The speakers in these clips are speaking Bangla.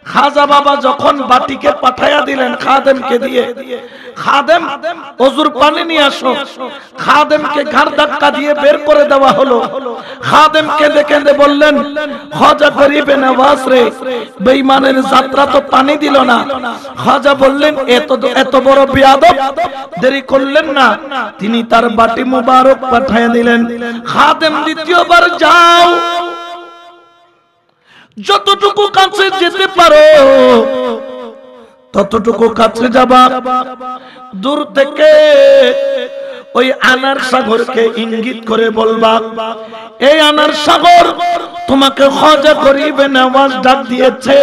খাজা বাবা যখন বাটিকে পাঠায়া দিলেন খাদেমকে দিয়ে, খাদেম ওযুর পানি নিয়ে আসো, খাদেমকে ঘাড় ধাক্কা দিয়ে বের করে দেওয়া হলো। খাদেম কেঁদে কেঁদে বললেন, খাজা গরিবে নওয়াজ রে, বেঈমানের যাত্রা তো পানি দিল না। খাজা বললেন, এত বড় বেয়াদব, দেরি করলেন না, তিনি তার বাটি মুবারক পাঠায়া দিলেন। খাদেম দ্বিতীয়বার যাও, যতটুকু কাছে যেতে পারো ততটুকু কাছে যাবা। দূর থেকে ওই আনার সাগরকে ইঙ্গিত করে বলবা, এই আনার সাগর তোমাকে খাজা গরিবে নওয়াজ ডাক দিয়েছে,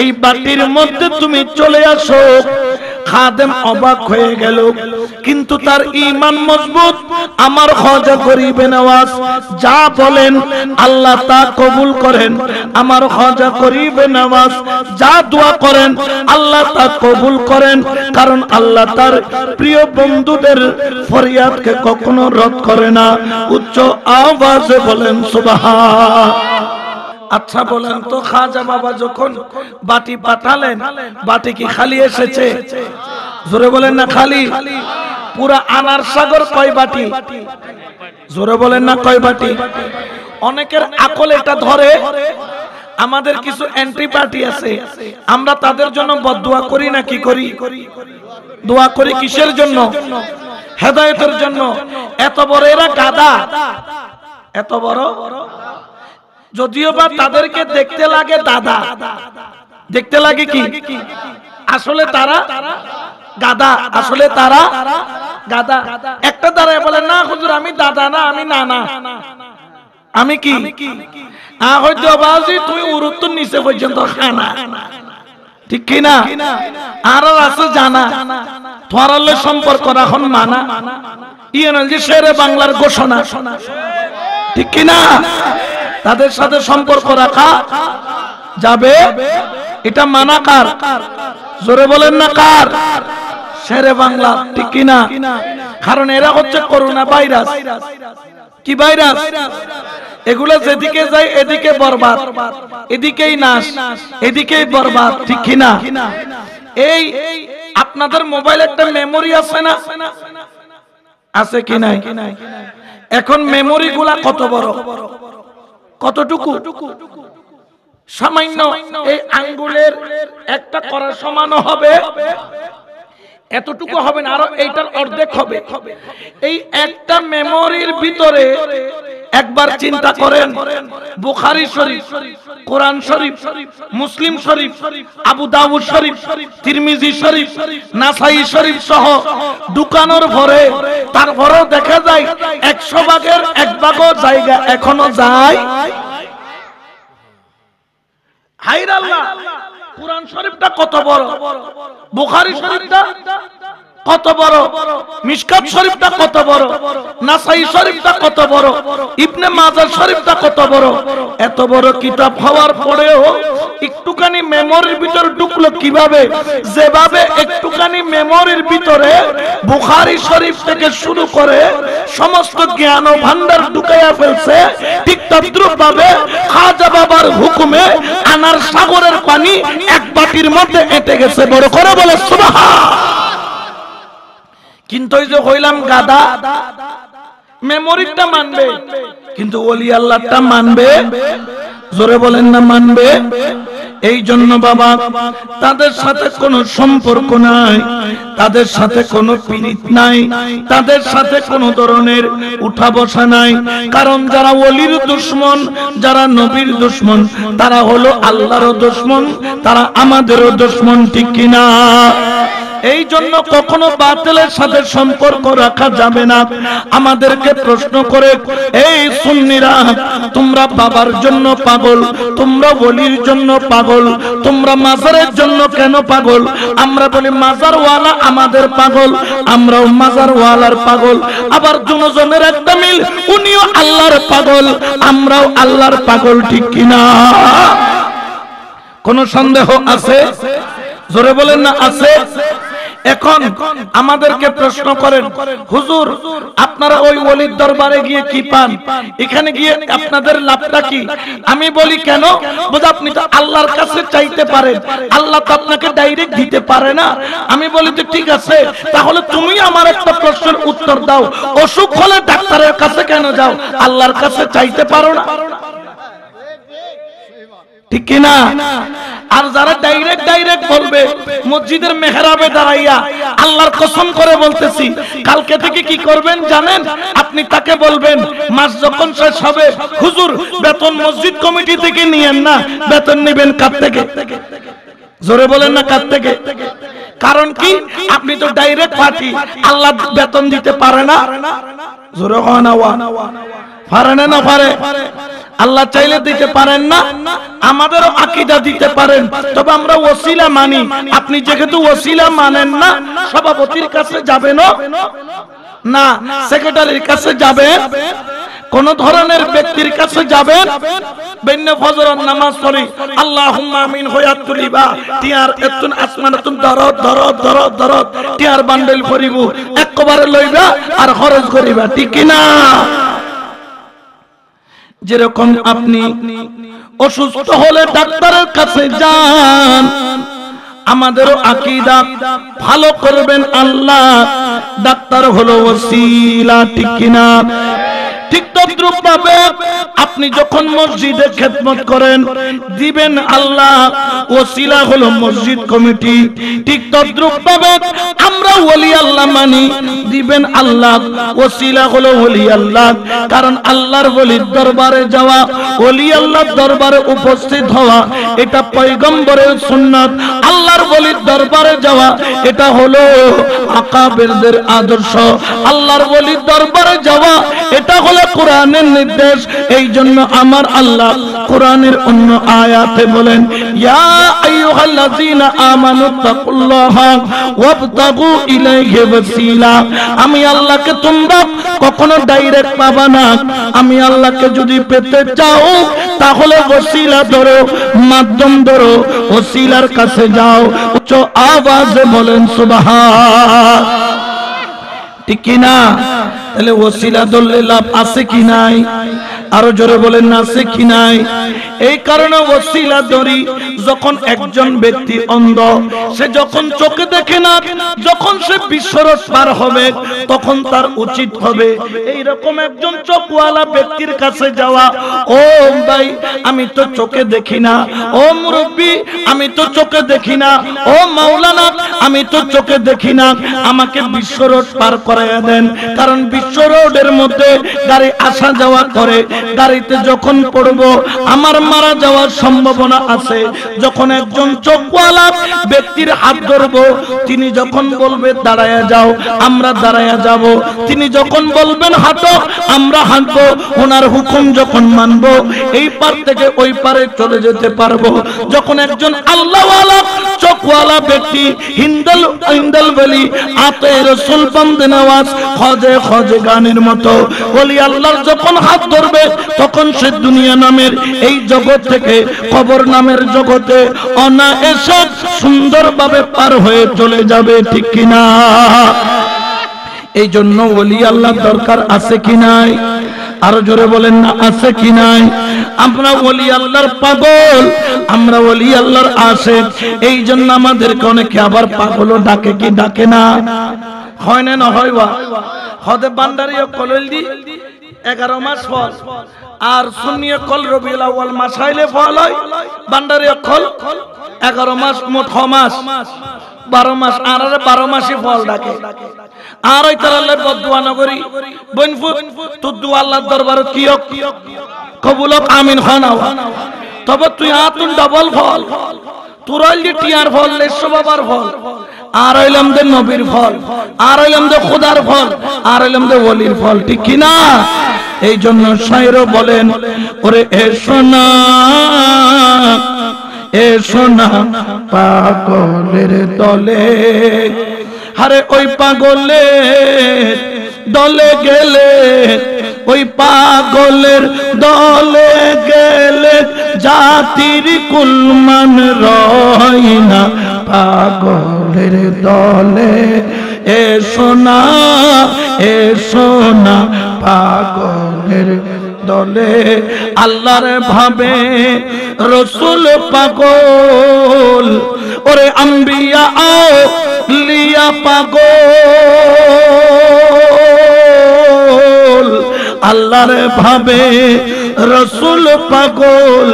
এই বাটির মধ্যে তুমি চলে আসো। খাদেম অবাক হয়ে গেল, কিন্তু তার ঈমান মজবুত। আমার খাজা গরিবে নওয়াজ যা বলেন আল্লাহ তা কবুল করেন, আমার খাজা গরিবে নওয়াজ যা দোয়া করেন আল্লাহ তা কবুল করেন, কারণ আল্লাহ তার প্রিয় বন্ধুদের ফরিয়াদকে কখনো রদ করে না। উচ্চ আওয়াজে বলেন সুবহান। আচ্ছা বলেন তো, খাজা বাবা যখন বাটি পাঠালেন, বাটি কি খালি এসেছে? জোরে বলেন না খালি। পুরা আনার সাগর কয় বাটি? জোরে বলেন না কয় বাটি? অনেকের আকল এটা ধরে, আমাদের কিছু অ্যান্টি পার্টি আছে, আমরা তাদের জন্য বদদুয়া করি না কি করি? দোয়া করি কিসের জন্য? হেদায়েতের জন্য। এত বড় এরা গাদা, এত বড়, যদিও বা তাদেরকে দেখতে লাগে দাদা, দেখতে লাগে কি, আসলে তারা গাদা, আসলে তারা গাদা। একটা দাঁড়ায় বলে, না হুজুর আমি দাদা না, আমি নানা, আমি কি হয়তো বাজি, তুই উরুত্তর নিচে পর্যন্ত খানা, ঠিক কিনা? আর আছে জানা, তোমার সম্পর্ক এখন মানা, যে শেরে বাংলার ঘোষণা, ঠিক কিনা? তাদের সাথে সম্পর্ক রাখা যাবে, এটা মানা কার? জোরে বলেন না কার? শেরে বাংলা, ঠিক কিনা? কারণ এরা হচ্ছে করোনা ভাইরাস। কি ভাইরাস? এগুলো যেদিকে যায় এদিকে বরবাদ, এদিকেই নাশ, এদিকেই বরবাদ, ঠিক কিনা? এই আপনাদের মোবাইলে একটা মেমোরি আছে না? আছে কি নাই? এখন মেমোরি গুলা কত বড়, কতটুকু? সামান্য এই আঙ্গুলের একটা করার সমানও হবে, এতটুকু হবে না, আরো এইটার অর্ধেক হবে। এই একটা মেমোরির ভিতরে একবার চিন্তা করেন, বুখারী শরীফ, কোরআন শরীফ, মুসলিম শরীফ, আবু দাউদ শরীফ, তিরমিজি শরীফ, নাসাই শরীফ সহ দোকানের ভরে, তারপরেও দেখা যায় 100 ভাগের 1 ভাগও জায়গা এখনো যায়। হায়রে আল্লাহ, কোরআন শরীফটা কত বড়, বুখারী শরীফটা কত বড়, মিশকাত শরীফটা কত বড়, নাসাই শরীফটা কত বড়, ইবনে মাজাহ শরীফটা কত বড়। এত বড় কিতাব হওয়ার পরেও একটুখানি মেমোরির ভিতর ঢুকলো কিভাবে? যেভাবে একটুখানি মেমোরির ভিতরে বুখারী শরীফ থেকে শুরু করে সমস্ত জ্ঞান ও ভান্ডার ঢুকাইয়া ফেলছে, ঠিক তদ্রুপ ভাবে খাজা বাবার হুকুমে আনার সাগরের পানি এক বাটির মধ্যে এঁটে গেছে। বড় করে বলে সুবহান। কিন্তু ওই যে হইলাম গাদা, মেমোরিটা মানবে কিন্তু ওলি আল্লাহটা মানবে? জোরে বলেন না মানবে? এই জন্য বাবা, তাদের সাথে কোনো সম্পর্ক নাই, তাদের সাথে কোনো পীড়িত নাই, তাদের সাথে কোনো ধরনের উঠা বসা নাই। কারণ যারা ওলির দুশমন, যারা নবীর দুশমন, তারা হলো আল্লাহরও দুশমন, তারা আমাদেরও দুশমন, ঠিক কিনা? এই জন্য কখনো বাতিলের সাথে সম্পর্ক রাখা যাবে না। আমাদেরকে প্রশ্ন করে, এই সুন্নিরা, তোমরা বাবার জন্য পাগল, তোমরা ওলির জন্য পাগল, তোমরা মাজারের জন্য কেন পাগল? আমরা বলি মাজারওয়ালা আমাদের পাগল, আমরাও মাজারওয়ালার পাগল। আবার দুজনের একটা মিল, উনিও আল্লাহর পাগল, আমরাও আল্লাহর পাগল, ঠিক কিনা? কোন সন্দেহ আছে? জোরে বলেন না আছে? এখন আমাদেরকে প্রশ্ন করেন, হুজুর আপনারা ওই ওলির দরবারে গিয়ে কি পান, এখানে গিয়ে আপনাদের লাভটা কি? আমি বলি কেন? বুঝ আপনি তো আল্লাহর কাছে চাইতে পারেন, আল্লাহ তো আপনাকে ডাইরেক্ট দিতে পারে না। আমি বলি তো ঠিক আছে, তাহলে তুমি আমার একটা প্রশ্নের উত্তর দাও, অসুখ হলে ডাক্তারের কাছে কেন যাও, আল্লাহর কাছে চাইতে পারো না? ঠিক কিনা? আর যারা ডাইরেক্ট বলবে মসজিদের মেহরাবে দাঁড়াইয়া, আল্লাহর কসম করে বলতেছি কালকে থেকে কি করবেন জানেন? আপনি তাকে বলবেন মাস যখন শেষ হবে, হুজুর বেতন মসজিদ কমিটি থেকে নিয়েন না, বেতন নেবেন কার থেকে? জোরে বলেন না কার থেকে? কারণ কি? আপনি তো ডাইরেক্ট পার্টি, আল্লাহ বেতন দিতে পারে না। জোরে হয় না? পারে না? পারে? আল্লাহ চাইলে দিতে পারেন না, আমাদেরও আকীদা দিতে পারেন, তবে আমরা ওসিলা মানি। আপনি যেহেতু ওসিলা মানেন না, সভাপতির কাছে যাবেন না, সেক্রেটারির কাছে যাবেন, কোন ধরনের ব্যক্তির কাছে যাবেন, বেন্য ফজরের নামাজ পড়ি আল্লাহুম্মা আমিন হইয়া তুলিবা, টিয়ার এতুন আসমানাতুন দরদ টিয়ার বান্ডেল করিব, একবারে লইবা আর খরচ করিবা। ঠিক কি না? যেরকম আপনি অসুস্থ হলে ডাক্তারের কাছে যান, আমাদেরও আকীদা ভালো করবেন আল্লাহ, ডাক্তার হলো ওসিলা। ঠিক কিনা? ঠিক তদ্রূপ ভাবে আপনি যখন মসজিদে খেদমত করেন, দিবেন আল্লাহ, ওসিলা হলো মসজিদ কমিটি। ঠিক তদ্রূপ ভাবে আমরা ওলি আল্লাহ মানি, দিবেন আল্লাহ, ওসিলা হলো ওলি আল্লাহ। কারণ আল্লাহর ওলির দরবারে যাওয়া, ওলি আল্লাহর দরবারে উপস্থিত হওয়া, এটা পয়গম্বরের সুন্নাত। আল্লাহর ওলির দরবারে যাওয়া, এটা হলো আকাবেরদের আদর্শ। আল্লাহর ওলির দরবারে যাওয়া, এটা হলো কোরআনের নির্দেশ। এই জন্য আমার আল্লাহ কোরআনের অন্য আয়াতে বলেন, ইয়া আইয়ুহাল্লাযীনা আমানুত্তাকুল্লাহা ওয়াবতাগু ইলাইহি ওয়াসিলা। আমি আল্লাহকে তোমরা কখনো ডাইরেক্ট পাবা না, আমি আল্লাহকে যদি পেতে চাও তাহলে ওসিলা ধরো, মাধ্যম ধরো, ওসিলার কাছে যাও। উচ্চ আওয়াজে বলেন সুবহান। ঠিক কি না? তাহলে ওসিলা ধরলে লাভ আছে কি নাই? আরো জোরে বলেন না, আছে কি নাই? এই কারণে ওসিলা ধরি। যখন একজন ব্যক্তি অন্ধ, সে যখন চোখে দেখে না, যখন সে বিশ্বরস পার হবে, তখন তার উচিত হবে এইরকম একজন চোখওয়ালা ব্যক্তির কাছে যাওয়া। ও ভাই, আমি তো চোখে দেখি না। ও মুরব্বী, আমি তো চোখে দেখি না। ও মাওলানা, আমি তো চোখে দেখি না, আমাকে বিশ্বরোড পার করাইয়া দেন। কারণ বিশ্ব রোডের মধ্যে গাড়ি আসা যাওয়া করে, গাড়িতে যখন পড়বো আমার মারা যাওয়ার সম্ভাবনা আছে। যখন একজন চোখওয়ালা ব্যক্তির হাত ধরবো, তিনি যখন বলবে দাঁড়ায়া যাও, আমরা দাঁড়ায়া যাব। তিনি যখন বলবেন হাঁটো, আমরা হাঁটবো। ওনার হুকুম যখন মানবো, এই পার থেকে ওই পারে চলে যেতে পারবো। যখন একজন আল্লাহওয়ালা চোখওয়ালা ব্যক্তি হিন্দাল বলি আতে রসুল বন্দে নওয়াজ খজে খজে গানের মতো বলি আল্লাহর যখন হাত ধরবে, তখন সে দুনিয়া নামের এই জগৎ থেকে কবর নামের জগতে অনায়াসে সুন্দরভাবে পার হয়ে চলে যাবে। ঠিক কিনা? এই জন্য ওলি আল্লাহর দরকার আছে কি নাই? আরো জোরে বলেন না, আছে কি নাই? আমরা ওলি আল্লাহর পাগল, আমরা ওলি আল্লাহর আশিক। এই জন্য আমাদেরকে অনেকে আবার পাগলও ডাকে, কি ডাকে না? হয় না? হয় বা হদে বান্দারি কলল দি 11 মাস ফল, আর সুন্নিয়ে কল রবিউল আউয়াল মাস হইলে ফল হয়। বান্দারি কল 11 মাস, মোট 6 মাস, 12 মাস, আর 12 মাসই ফল ডাকে। আর ওই তার আল্লাহর বদদুয়া নগরী বনফুত তোর দোয়া আল্লাহর দরবারে কি হোক কবুল হোক, আমিন খানা। তবে তুই আতুন ডাবল ফল, তোর হইলি টিয়ার ফল, লেশো বাবার ফল, আর হইলাম দে নবীর ফল, আর হইলাম দে খোদার ফল, আর হইলাম দে ওলির ফল। ঠিক কি না? এই জন্য শায়রও বলেন, ওরে এসো না, এসো না পাগলের দলে, আরে ওই পাগলের দলে গেলে, ওই পাগলের দলে গেলে জাতির কুলমান রয় না, পাগলের দলে এসো না পাগলের দলে আল্লাহর ভাবে রসুল পাগল ওরে আম্বিয়া আউলিয়া পাগল আল্লাহর ভাবে রসুল পাগল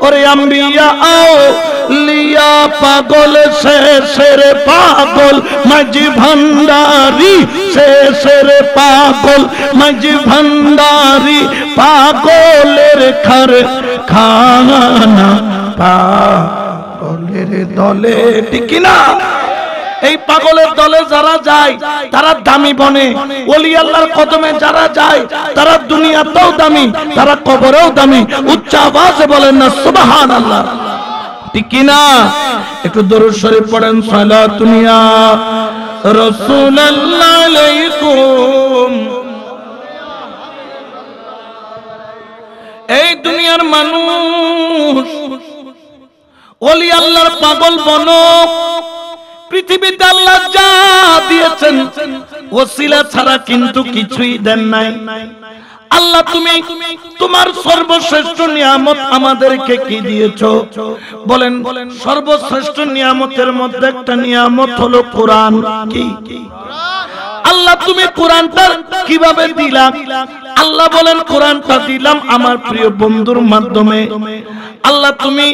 ওরে আম্বিয়া আউলিয়া পাগল শেষের পাগল মাঝি ভান্ডারি শেষের পাগল মাঝি ভান্ডারি পাগলের খানা পাগলের দলে ঠিক না এই পাগলের দলে যারা যায় তারা দামি বনে ওলি আল্লাহর কদমে যারা যায় তারা দুনিয়াতেও দামি তারা কবরেও দামি উচ্চ আওয়াজে বলেন না সুবহানাল্লাহ ঠিক কি না একটু দরুদ শরীফ পড়েন সালাতুন ইয়া রাসূলুল্লাহ আলাইকুম এই দুনিয়ার মানুষ ওলি আল্লাহর পাগল বনো পৃথিবীতে আল্লাহ যা দিয়েছেন ওসিলা ছাড়া কিন্তু কিছুই দেন নাই আল্লাহ তুমি তোমার সর্বশ্রেষ্ঠ নিয়ামত আমাদেরকে কি দিয়েছো বলেন সর্বশ্রেষ্ঠ নিয়ামতের মধ্যে একটা নিয়ামত হলো কোরআন কি আল্লাহ তুমি কোরআনটা কিভাবে দিলা আল্লাহ বলেন কোরআনটা দিলাম আমার প্রিয় বন্ধুর মাধ্যমে আল্লাহ তুমি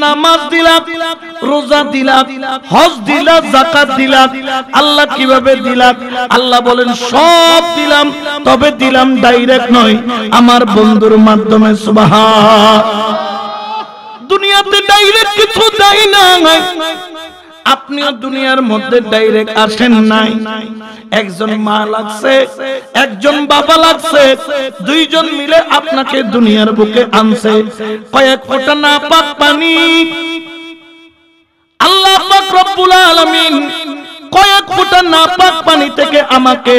নামাজ দিলা রোজা দিলা হজ দিলা যাকাত দিলা আল্লাহ কিভাবে দিলা আল্লাহ বলেন সব দিলাম তবে দিলাম ডাইরেক্ট নয় আমার বন্ধুর মাধ্যমে সুবহান দুনিয়াতে ডাইরেক্ট কিছু দেয় না আপনিও দুনিয়ার মধ্যে ডাইরেক্ট আসেন নাই একজন মা লাগছে একজন বাবা লাগছে দুইজন মিলে আপনাকে দুনিয়ার বুকে আনছে কয়েক ফোঁটা নাপাক পানি আল্লাহ পাক রব্বুল আলামিন কয়েক ফোঁটা নাপাক পানি থেকে আমাকে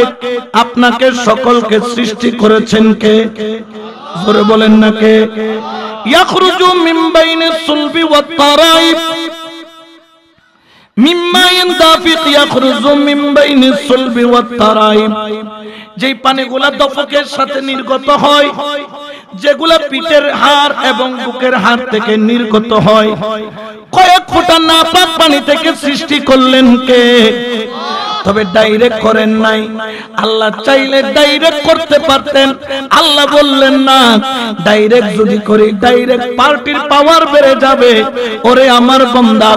আপনাকে সকলকে সৃষ্টি করেছেন কে জোরে বলেন না কে ইয়াখরুজু মিন বাইনিস সুলবি ওয়াত তারাইব মিম্মা ইয়ানদাফিক ইয়াখরুজু মিন বাইনিস সুলবি ওয়াত তারাইব যেই পানিগুলা দফকের সাথে নির্গত হয় যেগুলা পিঠের হাড় এবং বুকের হাড় থেকে নির্গত হয় কয়েক ফোঁটা নাপাক পানি থেকে সৃষ্টি করলেন কে তবে ডাইরেক্ট করেন নাই আল্লাহ চাইলে ডাইরেক্ট করতে পারতেন আল্লাহ বললেন না ডাইরেক্ট যদি করি ডাইরেক্ট পার্টির পাওয়ার বেড়ে যাবে ওরে আমার বান্দা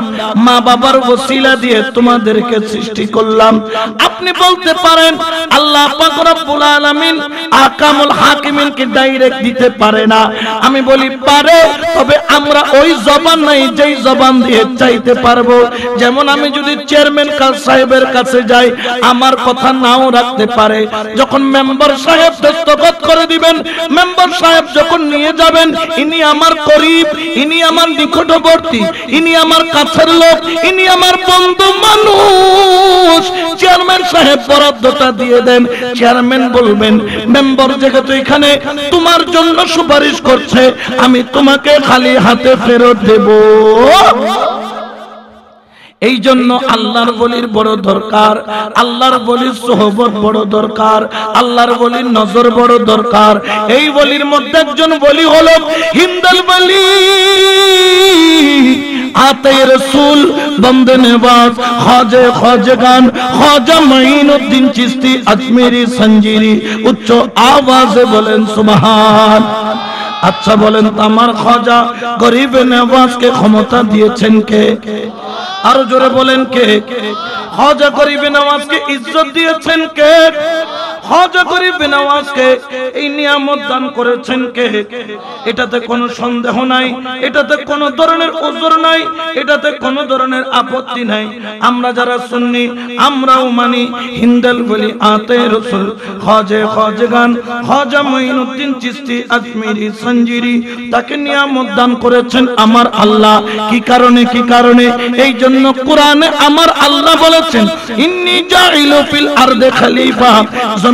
মা বাবার ওসিলা দিয়ে তোমাদেরকে সৃষ্টি করলাম আপনি বলতে পারেন আল্লাহ পাক রব্বুল আলামিন আহকামুল হাকিমিন কি ডাইরেক্ট দিতে পারে না আমি বলি পারে তবে আমরা ওই জবান নাই যেই জবান দিয়ে চাইতে পারবো যেমন আমি যদি চেয়ারম্যান সাহেবের কাছে যাই আমার কথা নাও রাখতে পারে যখন মেম্বার সাহেব দস্তখত করে দিবেন মেম্বার সাহেব যখন নিয়ে যাবেন ইনি আমার করিব ইনি আমার নিকটবর্তী ইনি আমার কাছের লোক ইনি আমার বন্ধু মানুষ চেয়ারম্যান সাহেব বরাদ্দটা দিয়ে দেন চেয়ারম্যান বলবেন মেম্বার যেহেতু এখানে তোমার জন্য সুপারিশ করছে আমি তোমাকে খালি হাতে ফেরত দেব এই জন্য আল্লাহর ওলির বড় দরকার আল্লাহর ওলির সোহবত বড় দরকার আল্লাহর ওলির নজর বড় দরকার এই ওলির মধ্যে একজন ওলি হলো হিন্দাল ওলি আতে রসুল বন্দে নেওয়াজ খাজে খাজগান খাজা মাইনুদ্দিন চিশতি আজমেরি সঞ্জিরি উচ্চ আওয়াজে বলেন সুবহান আচ্ছা বলেন আমার খাজা গরিব নেওয়াজকে ক্ষমতা দিয়েছেন কে আরো জোরে বলেন কে খাজা গরিব নওয়াজকে ইজ্জত দিয়েছেন কে খাজা গরিব নওয়াজকে এই নিয়ামত দান করেছেন কে এটাতে কোনো সন্দেহ নাই এটাতে কোনো ধরনের উযর নাই এটাতে কোনো ধরনের আপত্তি নাই আমরা যারা সুন্নি আমরাও মানি হিন্দাল ওলি আতে রাসূল খাজগান খাজা মাইনুদ্দিন চিশতি আজমেরি সঞ্জিরি তাকে নিয়ামত দান করেছেন আমার আল্লাহ কি কারণে এই জন্য কোরআনে আমার আল্লাহ বলেছেন ইন্নী জাইলু ফিল আরদি খলিফা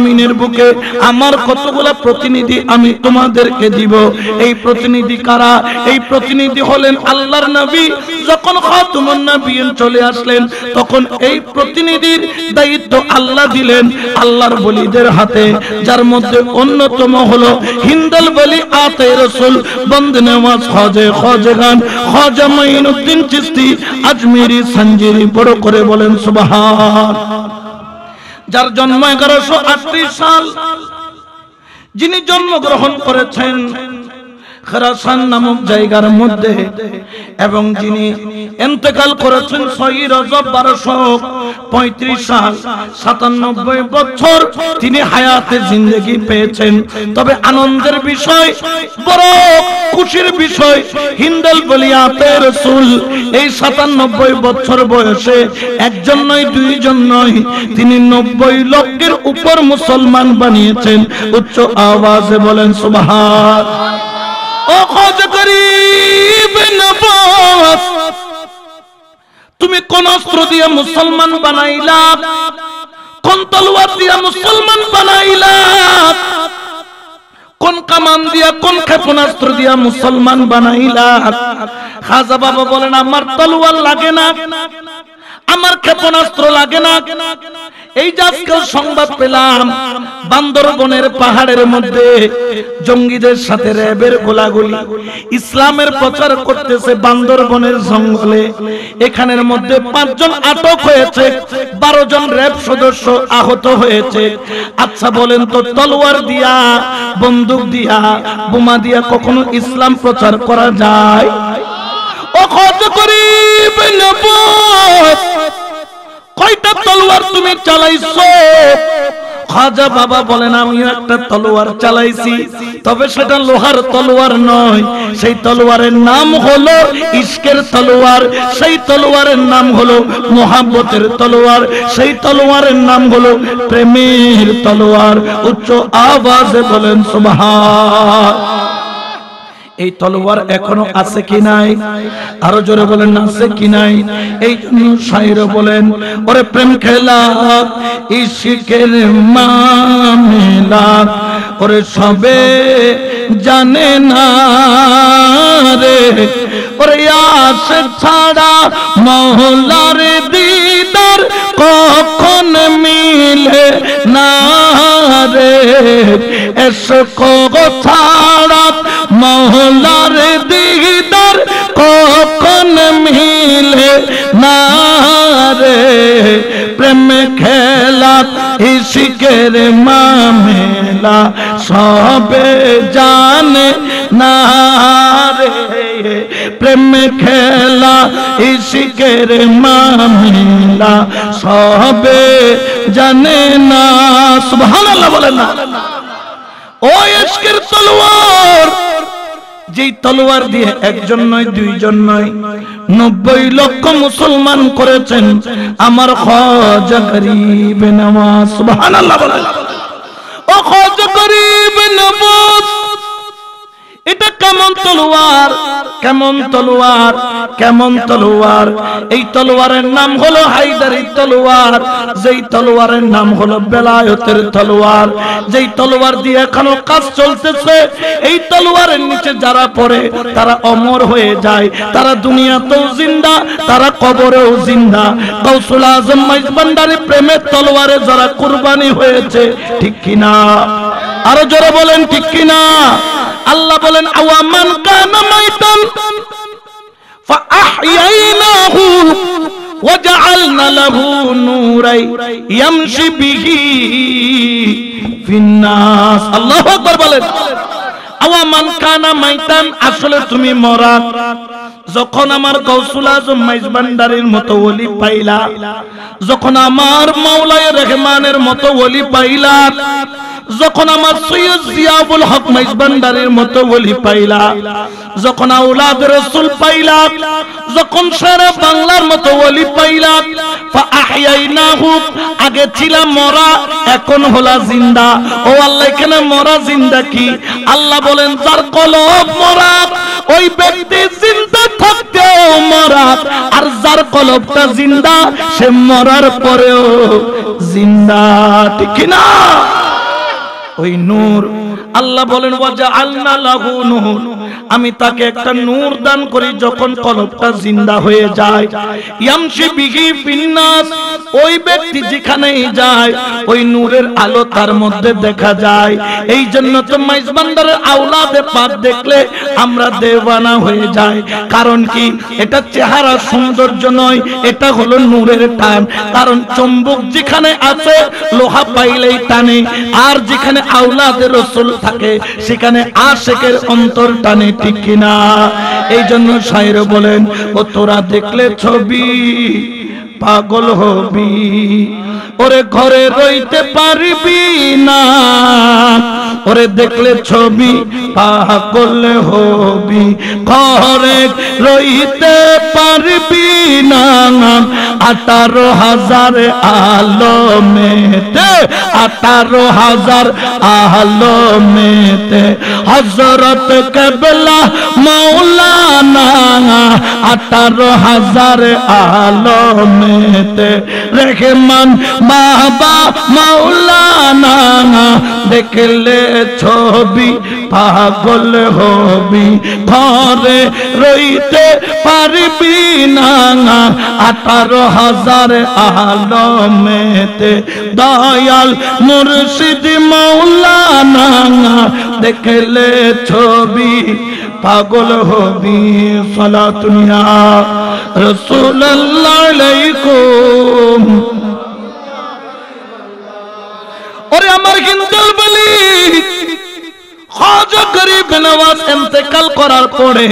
জমিনের বুকে আমার কতগুলা প্রতিনিধি আমি তোমাদেরকে দিব। এই প্রতিনিধি কারা? এই প্রতিনিধি হলেন আল্লাহর নবী। যখন খাতুমুন নবিয়্যিন চলে আসলেন তখন এই প্রতিনিধির দায়িত্ব আল্লাহ দিলেন আল্লাহর ওলিদের হাতে, যার মধ্যে অন্যতম হলো হিন্দাল ওলি আতে রাসূল বন্দে নওয়াজ খাজা খাজা মাইনুদ্দিন চিশতি আজমিরি সঞ্জিরি। বড় করে বলেন সুবহান। যার জন্ম 1138 সাল, যিনি জন্মগ্রহণ করেছেন খোরাসান নামক জায়গার মধ্যে, এবং যিনি ইন্তেকাল করেছেন 6 রজব 1235 সাল, 97 বছর তিনি হায়াতে জিন্দেগি পেয়েছেন। তবে আনন্দের বিষয়, বড় খুশির বিষয়, হিন্দাল বলিয়াতে রাসূল এই 97 বছর বয়সে একজন নয়, দুইজন নয়, তিনি 90 লক্ষের উপর মুসলমান বানিয়েছেন। উচ্চ আওয়াজে বলেন সুবহান। ও খাজা গরিব নওয়াজ, তুমি কোন অস্ত্র দিয়ে মুসলমান বানাইলা? কোন তলোয়ার দিয়া মুসলমান বানাইলা? কোন কামান দিয়া, কোন ক্ষেপণাস্ত্র দিয়া মুসলমান বানাইলা? খাজা বাবা বলেন, আমার তলোয়ার লাগে না, আমার ক্ষেপণাস্ত্র লাগে না। এই যে আজকাল সংবাদ পেলাম বান্দরবনের পাহাড়ের মধ্যে জঙ্গিদের সাথে র্যাবের গোলাগুলি, ইসলামের প্রচার করতেছে বান্দরবনের জঙ্গলে। এখানের মধ্যে 5 জন আটক হয়েছে, 12 জন র্যাব সদস্য আহত হয়েছে। আচ্ছা বলেন তো, তলোয়ার দিয়া, বন্দুক দিয়া, বোমা দিয়া কখনো ইসলাম প্রচার করা যায়? ও খাজা গরিব নওয়াজ, কয়টা তলোয়ার তুমি চালাইছো? খাজা বাবা বলেন, আমি একটা তলোয়ার চালাইছি, তবে সেটা লোহার তলোয়ার নয়। সেই তলোয়ারের নাম হলো ইশকের তলোয়ার, সেই তলোয়ারের নাম হলো মোহাব্বতের তলোয়ার, সেই তলোয়ারের নাম হলো প্রেমের তলোয়ার। উচ্চ আওয়াজে বলেন সুবহান। এই তলোয়ার এখনো আছে কি নাই? আরো জোরে বলেন, আছে কি নাই? এই জন্য শায়র বলেন, ওরে প্রেম খেলা ইশকের মামলা, ওরে সবে জানে না রে, ওরে আশিক ছাড়া মওলার দিদার কখন মিলে না রে, ইশক ছাড়া মওলার দিদার কখন মিলে না রে, প্রেম খেলা ইশকের মামলা সবে জানে না রে, প্রেম খেলা ইশকের মামলা সবে জানে না। সুবহানাল্লাহ বলেন না। ও ইশকের তলোয়ার, যেই তলোয়ার দিয়ে একজন নয়, দুইজন নয়, 90 লক্ষ মুসলমান করেছেন আমার খাজা গরিব নওয়াজ। সুবহানাল্লাহ বলেন। ও খাজা গরিব নওয়াজ, এটা কেমন তলোয়ার, কেমন তলোয়ার, কেমন তলোয়ার? এই তলোয়ারের নাম হলো হায়দারি তলোয়ার, যেই তলোয়ারের নাম হলো বেলায়েতের তলোয়ার, যেই তলোয়ার দিয়ে এখনো কাজ চলতেছে। এই তলোয়ারের নিচে যারা পড়ে তারা অমর হয়ে যায়, তারা দুনিয়াতেও জিন্দা, তারা কবরেও জিন্দা। গাউসুল আজম মাইজভান্ডারী প্রেমের তলোয়ারে যারা কুরবানি হয়েছে, ঠিক কিনা? আরো জোরে বলেন, ঠিক কিনা? আল্লাহ বলেন, আওয়ামান কানা মাইতান ফাআহইয়াইনাহু ওয়াজআলনা লাহু নূরাই ইয়ামশি বিহি ফিন্নাস। আল্লাহু আকবার বলেন। আওয়ামান কানা মাইতান, আসলে তুমি মরা। যখন আমার গাউসুল আজম মাইজভান্ডারীর মতো ওলি পাইলা, যখন আমার মাওলায়ে রহমানের মতো ওলি পাইলা, যখন আমার সৈয়দ জিয়াউল হক মাইজভান্ডারীর মতো ওলি পাইলা, যখন আওলাদ রাসূল পাইলা, যখন সারা বাংলার মতো ওলি পাইলা, ফাআহইয়াইনাহু, আগে ছিলাম মরা, এখন হলা জিন্দা। ও আল্লাহ, এখানে মরা জিন্দা কি? আল্লাহ বলেন, যার কলব মরা ওই ব্যক্তি জিন্দা থাকতেও মরা, আর যার কলবটা জিন্দা সে মরার পরেও জিন্দা, ঠিক না? ওই নূর আল্লাহ বলেন ওয়াজআলনা লাহু নূর, আমি তাকে একটা নূর দান করি যখন কলবটা জিন্দা হয়ে যায়। ইয়ামশি বিহি ফিন্নাস, ওই ব্যক্তি যেখানেই যায় ওই নূরের আলো তার মধ্যে দেখা যায়। এই জন্য তো মাইজবান্দারের আওলাদে পাক দেখলে আমরা দেওয়ানা হয়ে যাই। কারণ কি? এটা চেহারা সৌন্দর্য নয়, এটা হলো নূরের টান। কারণ চুম্বক যেখানে আছে লোহা পাইলেই টানে, আর যেখানে আওলাদে রাসূল থাকে সেখানে আশিকের অন্তর টানে, ঠিক কিনা? এই জন্য শায়ের বলেন, ও তোরা দেখলে ছবি পাগল হবি, ওরে ঘরে রইতে পারবি না, ওরে দেখলে ছবি পাগল হবি, ঘরে রইতে পারবি না। 18,000 আলমেতে, 18,000 আলমেতে হযরত কেবলা মাওলানা, 18,000 আলমেতে রহমান বাবা মাওলানা, দেখলে ছবি পাগল হবি, ঘরে রইতে পারবি না। 18,000 আলমেতে দয়াল মুর্শিদ মাওলানা, দেখলে ছবি পাগল হবি। সালাতুন ইয়া রাসূলুল্লাহ আলাইকুম। ওরে আমার হিন্দুল বলি, খাজা গরিব নওয়াজ ইন্তেকাল করার পরে